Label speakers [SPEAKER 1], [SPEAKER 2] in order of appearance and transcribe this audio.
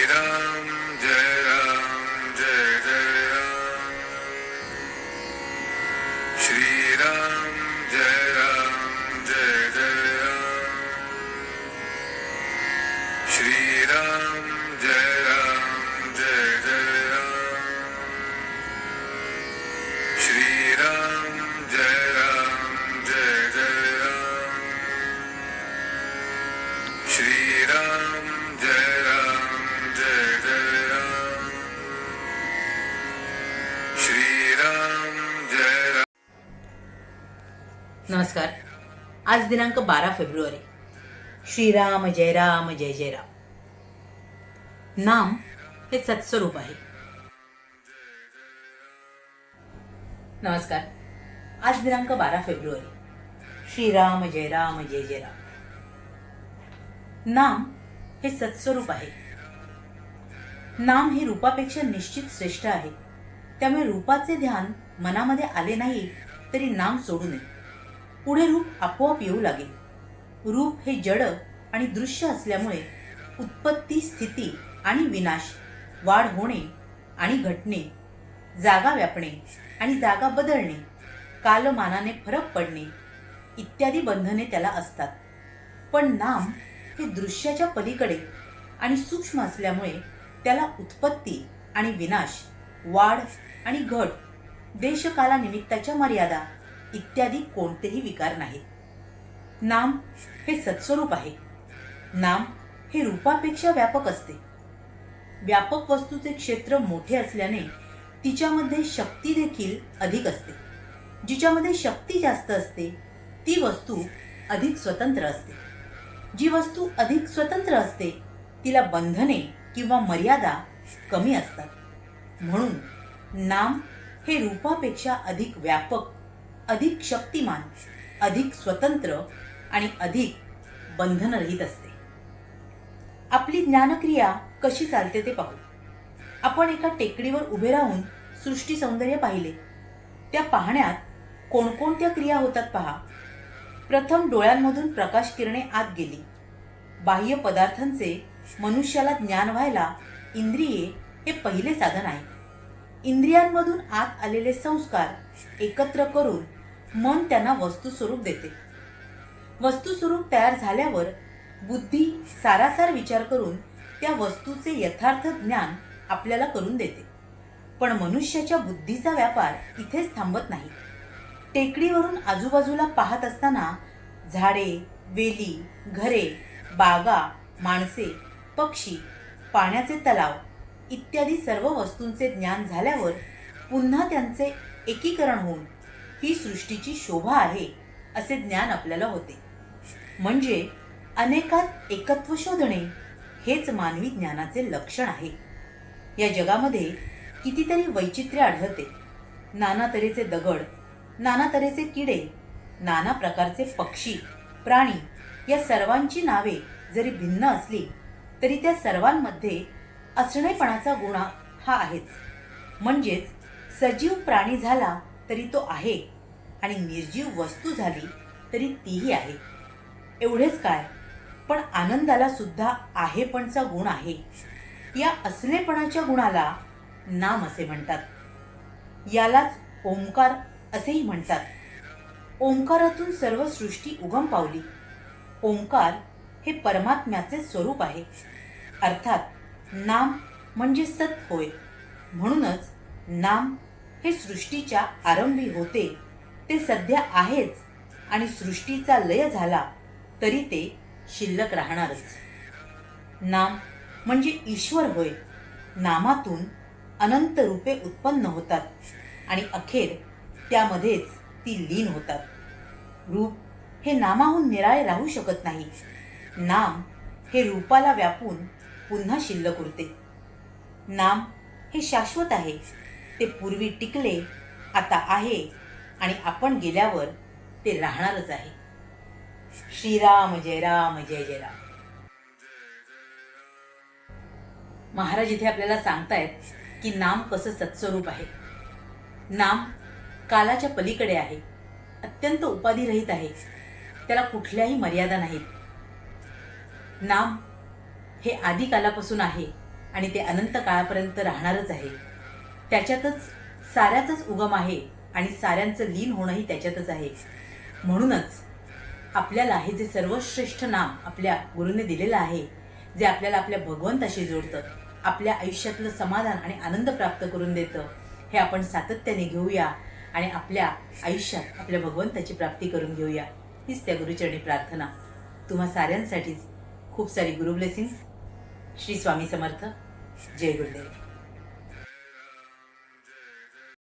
[SPEAKER 1] राम जय जय राम श्री राम जय जय राम श्री राम जय जय राम श्री राम जय जय राम श्री राम जय जय राम श्री राम जय राम।
[SPEAKER 2] नमस्कार। आज दिनांक 12 फेब्रुवारी। श्रीराम जय राम जय जय राम। नाम हे सत्स्वरूप आहे। नमस्कार। आज दिनांक 12 फेब्रुवारी। श्रीराम जय राम जय जय राम। नाम हे सत्स्वरूप आहे। नाम हे रूपापेक्षा निश्चित श्रेष्ठ आहे। त्यामुळे रूपाचे ध्यान मनामध्ये आले नाही तरी नाम सोडू नये। पुढे रूप आपोआप येऊ लागेल। रूप हे जड आणि दृश्य असल्यामुळे उत्पत्ती, स्थिती आणि विनाश, वाढ होणे आणि घटणे, जागा व्यापणे आणि जागा बदलणे, कालमानाने फरक पडणे इत्यादी बंधने त्याला असतात। पण नाम हे दृश्याच्या पलीकडे आणि सूक्ष्म असल्यामुळे त्याला उत्पत्ती आणि विनाश, वाढ आणि घट, देशकालानिमित्ताच्या मर्यादा इत्यादी कोणतेही विकार नाहीत। नाम हे सत्स्वरूप आहे। नाम हे रूपापेक्षा व्यापक असते। व्यापक वस्तूचे क्षेत्र मोठे असल्याने तिच्यामध्ये शक्ती देखील अधिक असते। जिच्यामध्ये शक्ती जास्त असते ती वस्तू अधिक स्वतंत्र असते। जी वस्तू अधिक स्वतंत्र असते तिला बंधने किंवा मर्यादा कमी असतात। म्हणून नाम हे रूपापेक्षा अधिक व्यापक, अधिक शक्तिमान, अधिक स्वतंत्र आणि अधिक बंधनरहित असते। आपली ज्ञानक्रिया कशी चालते ते पाहू। आपण एका टेकडीवर उभे राहून सृष्टी सौंदर्य पाहिले। त्या पाहण्यात कोणकोणत्या क्रिया होतात पहा। प्रथम डोळ्यांमधून प्रकाश किरणे आत गेली। बाह्य पदार्थांचे मनुष्याला ज्ञान व्हायला इंद्रिये हे पहिले साधन आहे। इंद्रियांमधून आत आलेले संस्कार एकत्र करून मन त्यांना वस्तुस्वरूप देते। वस्तुस्वरूप तयार झाल्यावर बुद्धी सारासार विचार करून त्या वस्तूचे यथार्थ ज्ञान आपल्याला करून देते। पण मनुष्याच्या बुद्धीचा व्यापार इथेच थांबत नाही। टेकडीवरून आजूबाजूला पाहत असताना झाडे, वेली, घरे, बागा, माणसे, पक्षी, पाण्याचे तलाव इत्यादी सर्व वस्तूंचे ज्ञान झाल्यावर पुन्हा त्यांचे एकीकरण होऊन ही सृष्टीची शोभा आहे असे ज्ञान आपल्याला होते। म्हणजे अनेकात एकत्व शोधणे हेच मानवी ज्ञानाचे लक्षण आहे। या जगामध्ये कितीतरी वैचित्र्य आढळते। नाना तऱ्हेचे दगड, नाना तऱ्हेचे किडे, नाना प्रकारचे पक्षी, प्राणी या सर्वांची नावे जरी भिन्न असली तरी त्या सर्वांमध्ये असणेपणाचा गुण हा आहेच। म्हणजेच सजीव प्राणी झाला तरी तो आहे आणि निर्जीव वस्तू झाली तरी तीही आहे। एवढेच काय, पण आनंदाला सुद्धा आहेपणचा गुण आहे। या असलेपणाच्या गुणाला नाम असे म्हणतात। यालाच ओंकार असेही म्हणतात। ओंकारातून सर्व सृष्टी उगम पावली। ओंकार हे परमात्म्याचे स्वरूप आहे। अर्थात नाम म्हणजे सत होय। म्हणूनच नाम हे सृष्टीच्या आरंभी होते ते सध्या आहेच आणि सृष्टीचा लय झाला तरी ते शिल्लक राहणारच। नाम म्हणजे ईश्वर होय। नामातून अनंत रूपे उत्पन्न होतात आणि अखेर त्यामध्येच ती लीन होतात। रूप हे नामाहून निराळे राहू शकत नाही। नाम हे रूपाला व्यापून पुन्हा शिल्लक उरते। नाम हे शाश्वत आहे। ते पूर्वी टिकले, आता आहे आणि आपण गेल्यावर ते राहणारच आहे। श्रीराम जय राम जय जय राम। महाराज इथे आपल्याला सांगतायत की नाम कसं सत्स्वरूप आहे। नाम कालाच्या पलीकडे आहे, अत्यंत उपाधिरहित आहे, त्याला कुठल्याही मर्यादा नाहीत। नाम हे आदिकालापासून आहे आणि ते अनंत काळापर्यंत राहणारच आहे. त्याच्यातच साऱ्याचाच उगम आहे आणि साऱ्यांचं लीन होणंही त्याच्यातच आहे. म्हणूनच आपल्याला हे जे सर्वश्रेष्ठ नाम आपल्या गुरूने दिलेलं आहे, जे आपल्याला आपल्या भगवंताशी जोडतं, आपल्या आयुष्यातलं समाधान आणि आनंद प्राप्त करून देतं, हे आपण सातत्याने घेऊया आणि आपल्या आयुष्यात आपल्या भगवंताची प्राप्ती करून घेऊया. हीच त्या गुरुचरणी प्रार्थना. तुम्हा साऱ्यांसाठीच खूप सारी गुरु ब्लेसिंग्स. श्री स्वामी समर्थ. जय गुरुदेव.